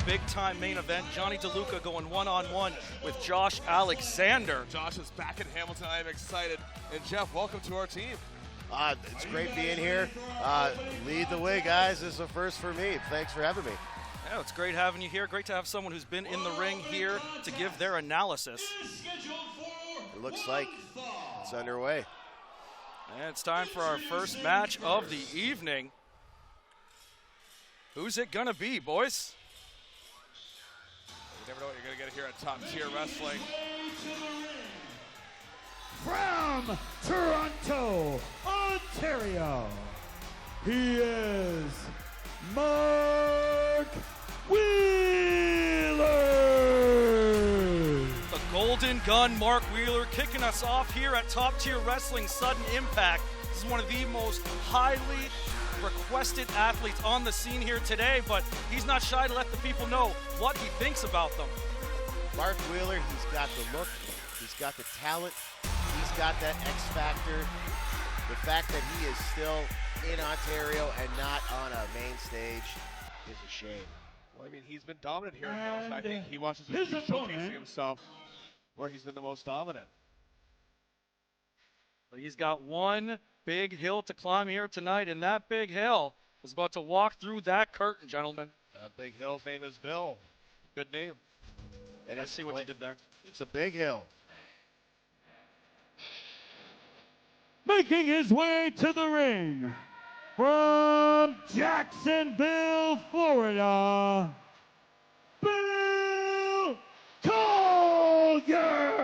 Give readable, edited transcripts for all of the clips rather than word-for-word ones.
big-time main event. Johnny DeLuca going one-on-one with Josh Alexander. Josh is back in Hamilton. I am excited. And Jeff, welcome to our team. It's great being here. Lead the way, guys. This is a first for me. Thanks for having me. Yeah, it's great having you here. Great to have someone who's been in the ring here to give their analysis. It looks like it's underway. And it's time for our first match of the evening. Who's it gonna be, boys? You never know what you're gonna get here at Top Tier Wrestling. From Toronto, Ontario, he is Mark Wheeler. The Golden Gun Mark Wheeler kicking us off here at Top Tier Wrestling Sudden Impact. This is one of the most highly requested athletes on the scene here today, but he's not shy to let the people know what he thinks about them. Mark Wheeler, he's got the look, he's got the talent, he's got that X factor. The fact that he is still in Ontario and not on a main stage is a shame. Well, I mean, he's been dominant here in Hamilton. I think he wants to keep showcasing himself where he's been the most dominant. But he's got one big hill to climb here tonight, and that big hill is about to walk through that curtain, gentlemen. That big hill's name is Bill. Good name. And I see what you did there. It's a big hill. Making his way to the ring from Jacksonville, Florida, Bill Collier.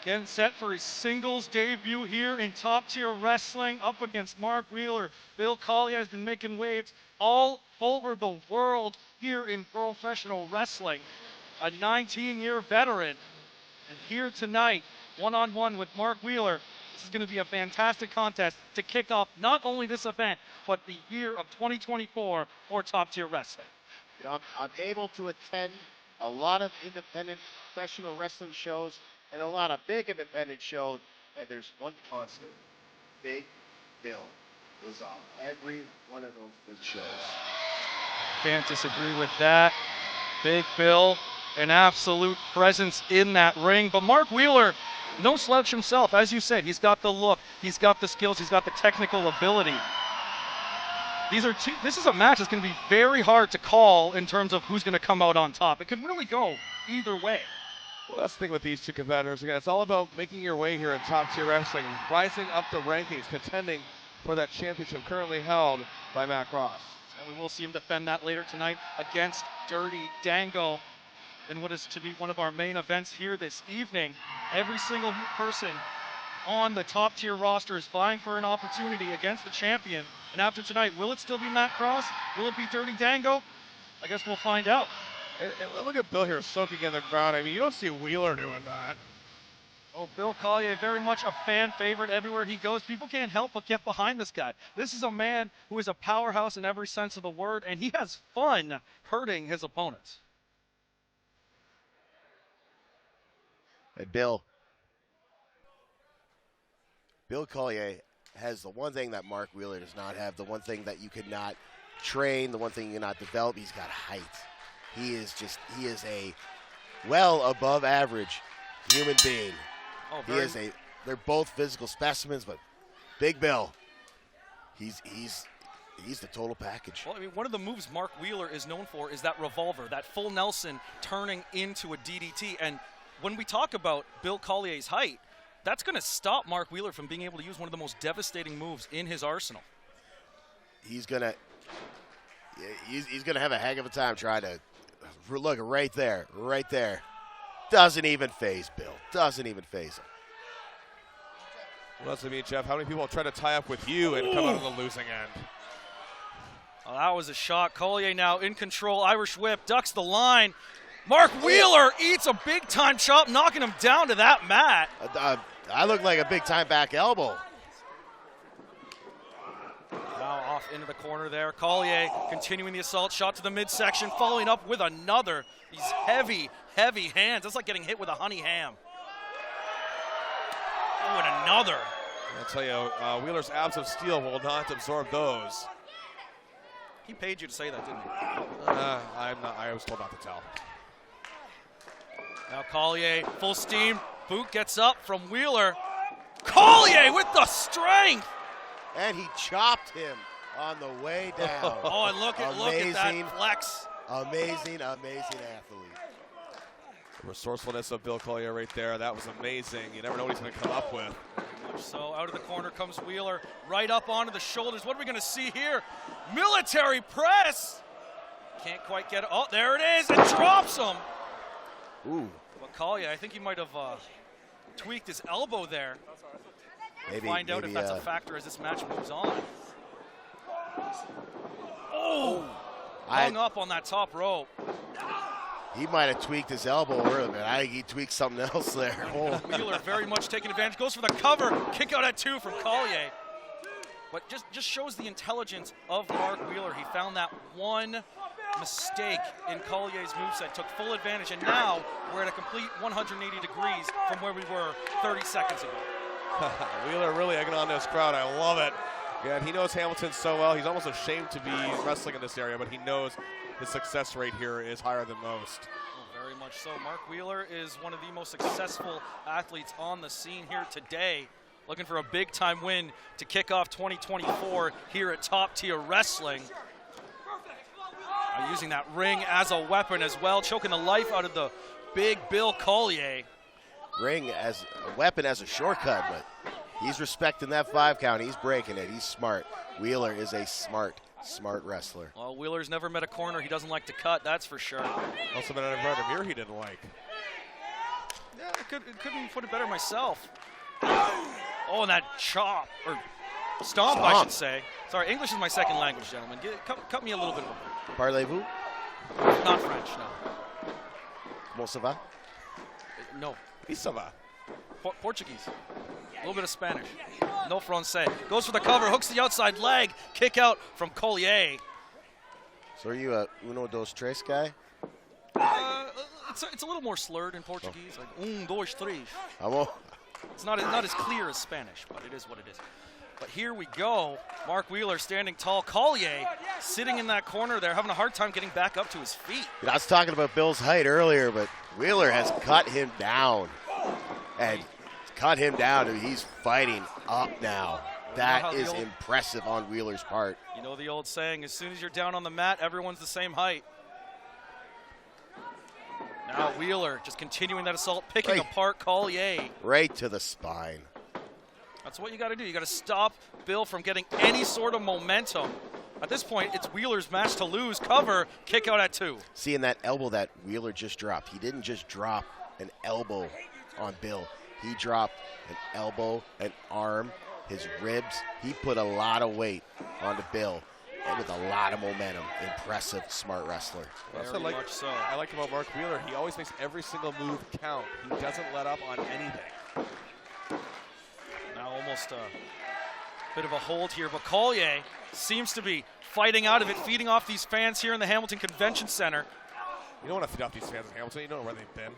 Getting set for his singles debut here in Top Tier Wrestling up against Mark Wheeler. Bill Collier has been making waves all over the world here in professional wrestling. A 19-year veteran. And here tonight, one-on-one with Mark Wheeler. This is going to be a fantastic contest to kick off not only this event, but the year of 2024 for Top Tier Wrestling. I'm able to attend a lot of independent professional wrestling shows and a lot of big independent shows, and there's one constant. Big Bill was on every one of those big shows. Can't disagree with that. Big Bill, an absolute presence in that ring. But Mark Wheeler, no slouch himself. As you said, he's got the look, he's got the skills, he's got the technical ability. This is a match that's going to be very hard to call in terms of who's going to come out on top. It could really go either way. Well, that's the thing with these two competitors. Again, it's all about making your way here in Top Tier Wrestling, rising up the rankings, contending for that championship currently held by Matt Cross. And we will see him defend that later tonight against Dirty Dango in what is to be one of our main events here this evening. Every single person on the Top Tier roster is vying for an opportunity against the champion. And after tonight, will it still be Matt Cross? Will it be Dirty Dango? I guess we'll find out. And look at Bill here soaking in the ground. I mean, you don't see Wheeler doing that. Oh, Bill Collier, very much a fan favorite everywhere he goes. People can't help but get behind this guy. This is a man who is a powerhouse in every sense of the word, and he has fun hurting his opponents. And Bill Collier has the one thing that Mark Wheeler does not have, the one thing that you could not train, the one thing you cannot develop. He's got height. He is a well above average human being. Oh, they're both physical specimens, but Big Bill, he's the total package. Well, I mean, one of the moves Mark Wheeler is known for is that revolver, that full Nelson turning into a DDT. And when we talk about Bill Collier's height, that's going to stop Mark Wheeler from being able to use one of the most devastating moves in his arsenal. He's gonna have a heck of a time trying to look right there. Doesn't even phase Bill. Doesn't even phase him. Well, that's what I mean, Jeff. How many people try to tie up with you and come out on the losing end? Well, that was a shot. Collier now in control. Irish whip, ducks the line. Mark Wheeler eats a big-time chop, knocking him down to that mat. I look like a big-time back elbow. Now off into the corner there. Collier continuing the assault. Shot to the midsection, following up with another. These heavy, heavy hands. That's like getting hit with a honey ham. Oh, and another. I'll tell you, Wheeler's abs of steel will not absorb those. He paid you to say that, didn't he? I'm not. I was told not to tell. Now Collier, full steam. Boot gets up from Wheeler. Collier with the strength. And he chopped him on the way down. Oh, and look at that flex. Amazing athlete. The resourcefulness of Bill Collier right there. That was amazing. You never know what he's going to come up with. So out of the corner comes Wheeler, right up onto the shoulders. What are we going to see here? Military press. Can't quite get it. Oh, there it is. It drops him. Ooh. But Collier, I think he might have tweaked his elbow there. Maybe, Find out if that's a factor as this match moves on. Oh! Hung up on that top rope. He might have tweaked his elbow a little bit. I think he tweaked something else there. Oh. Wheeler very much taking advantage. Goes for the cover. Kick out at 2 from Collier. But just shows the intelligence of Mark Wheeler. He found that one mistake in Collier's moveset, took full advantage, and now we're at a complete 180 degrees from where we were 30 seconds ago. Wheeler really egging on this crowd. I love it. Yeah, and he knows Hamilton so well. He's almost ashamed to be wrestling in this area, but he knows his success rate here is higher than most. Oh, very much so. Mark Wheeler is one of the most successful athletes on the scene here today. Looking for a big-time win to kick off 2024 here at Top Tier Wrestling. Using that ring as a weapon as well, choking the life out of the big Bill Collier. Ring as a weapon, as a shortcut, but he's respecting that 5 count. He's breaking it. He's smart. Wheeler is a smart wrestler. Well, Wheeler's never met a corner he doesn't like to cut, that's for sure. Also been at a mirror he didn't like. Yeah, I couldn't put it better myself. Oh, and that chop, or stomp, I should say. Sorry, English is my second language, gentlemen. Cut me a little bit of a break. Parlez-vous? Not French, no. Comment ça va? No. Ça va. Portuguese. A little bit of Spanish. No francais. Goes for the cover, hooks the outside leg. Kick out from Collier. So are you a uno, dos, tres guy? It's a little more slurred in Portuguese. Like, dos, tres. Vamos. It's not as clear as Spanish, but it is what it is. But here we go. Mark Wheeler standing tall. Collier sitting in that corner there, having a hard time getting back up to his feet. You know, I was talking about Bill's height earlier, but Wheeler has cut him down. And cut him down. He's fighting up now. That is impressive on Wheeler's part. You know the old saying, as soon as you're down on the mat, everyone's the same height. Now Wheeler just continuing that assault, picking apart Collier. Right to the spine. That's what you got to do. You got to stop Bill from getting any sort of momentum. At this point, it's Wheeler's match to lose. Cover, kick out at 2. Seeing that elbow that Wheeler just dropped, he didn't just drop an elbow on Bill. He dropped an elbow, an arm, his ribs. He put a lot of weight onto Bill, and with a lot of momentum. Impressive, smart wrestler. Very much so. I like about Mark Wheeler, he always makes every single move count. He doesn't let up on anything. Now almost a bit of a hold here, but Collier seems to be fighting out of it, feeding off these fans here in the Hamilton Convention Center. You don't want to feed off these fans in Hamilton. You know where they've been.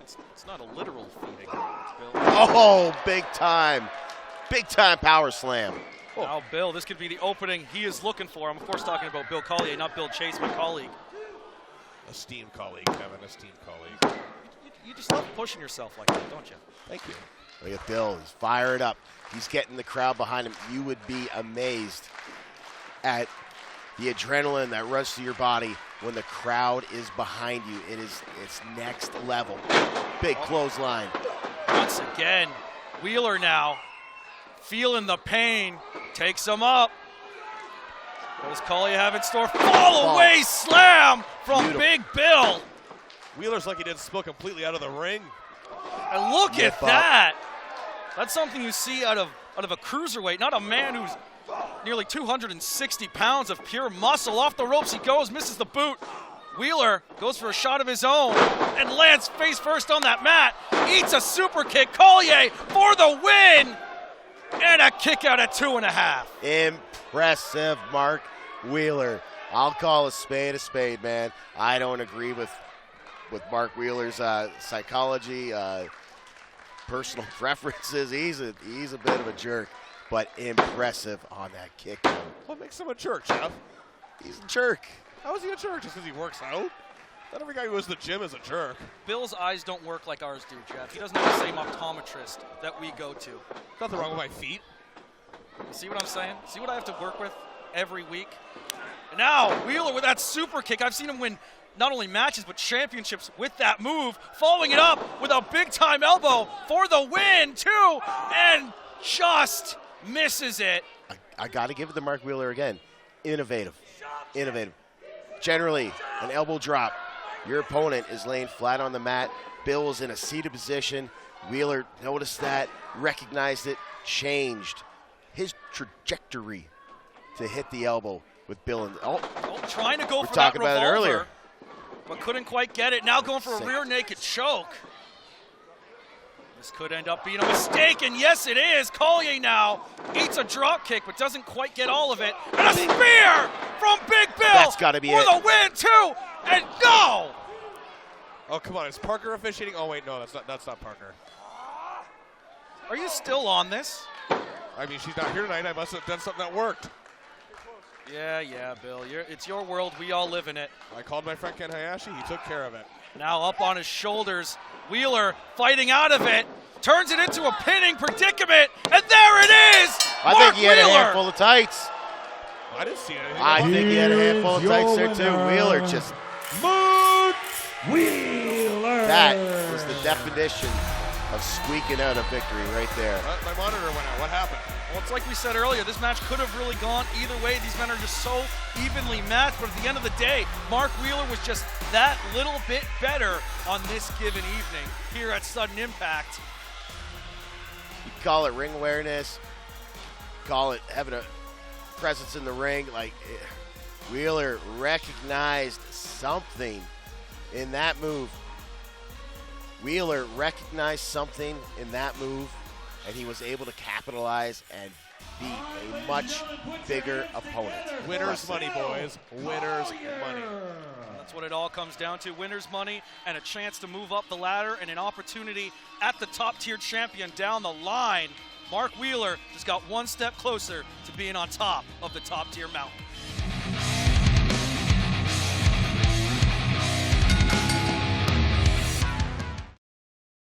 It's not a literal feeding, Bill. Oh, big time power slam. Oh. Now Bill, this could be the opening he is looking for. I'm of course talking about Bill Collier, not Bill Chase, my colleague. Esteemed colleague, Kevin, esteemed colleague. You just love pushing yourself like that, don't you? Thank you. Look at Bill, he's fired up. He's getting the crowd behind him. You would be amazed at the adrenaline that runs through your body when the crowd is behind you. It's next level. Big clothesline. Once again, Wheeler now feeling the pain, takes him up. What does Collier have in store? Fall away slam from Big Bill. Wheeler's like he didn't spill completely out of the ring. And look at that. That's something you see out of a cruiserweight, not a man who's nearly 260 pounds of pure muscle. Off the ropes he goes, misses the boot. Wheeler goes for a shot of his own and lands face first on that mat. Eats a super kick. Collier for the win. And a kick out at 2.5. Impressive, Mark Wheeler. I'll call a spade, man. I don't agree with Mark Wheeler's psychology, personal preferences. He's a bit of a jerk. but impressive on that kick. Though. What makes him a jerk, Jeff? He's a jerk. How is he a jerk? Just because he works out? Not every guy who goes to the gym is a jerk. Bill's eyes don't work like ours do, Jeff. He doesn't have the same optometrist that we go to. Nothing wrong with my feet. You see what I'm saying? See what I have to work with every week? And now, Wheeler with that super kick. I've seen him win not only matches, but championships with that move. Following it up with a big-time elbow for the win, too. And just misses it. I got to give it to Mark Wheeler again. Innovative. Generally, an elbow drop. Your opponent is laying flat on the mat. Bill is in a seated position. Wheeler noticed that, recognized it, changed his trajectory to hit the elbow with Bill. Trying to go for that talking about it revolver, earlier. but couldn't quite get it. Now going for a Sick. rear naked choke. This could end up being a mistake, and yes, it is. Collier now eats a drop kick, but doesn't quite get all of it. And a spear from Big Bill That's gotta be for it. the win, too. And no! Oh, come on. Is Parker officiating? Oh, wait, no, that's not Parker. Are you still on this? I mean, she's not here tonight. I must have done something that worked. Yeah, Bill. It's your world. We all live in it. I called my friend Ken Hayashi. He took care of it. Now up on his shoulders. Wheeler fighting out of it. Turns it into a pinning predicament. And there it is! I Mark think he had a Wheeler. handful of tights. I didn't see anything. I think he had a handful of tights there, too. Winner, Wheeler just, Mark Wheeler. that was the definition of squeaking out a victory right there. My monitor went out. What happened? Well, it's like we said earlier, this match could have really gone either way. These men are just so evenly matched, but at the end of the day, Mark Wheeler was just that little bit better on this given evening here at Sudden Impact. You call it ring awareness, call it having a presence in the ring. Like, Wheeler recognized something in that move. Wheeler recognized something in that move, and he was able to capitalize and beat a much bigger opponent. Winner's money, boys. Winner's money. That's what it all comes down to. Winner's money and a chance to move up the ladder and an opportunity at the top-tier champion down the line. Mark Wheeler just got one step closer to being on top of the top-tier mountain.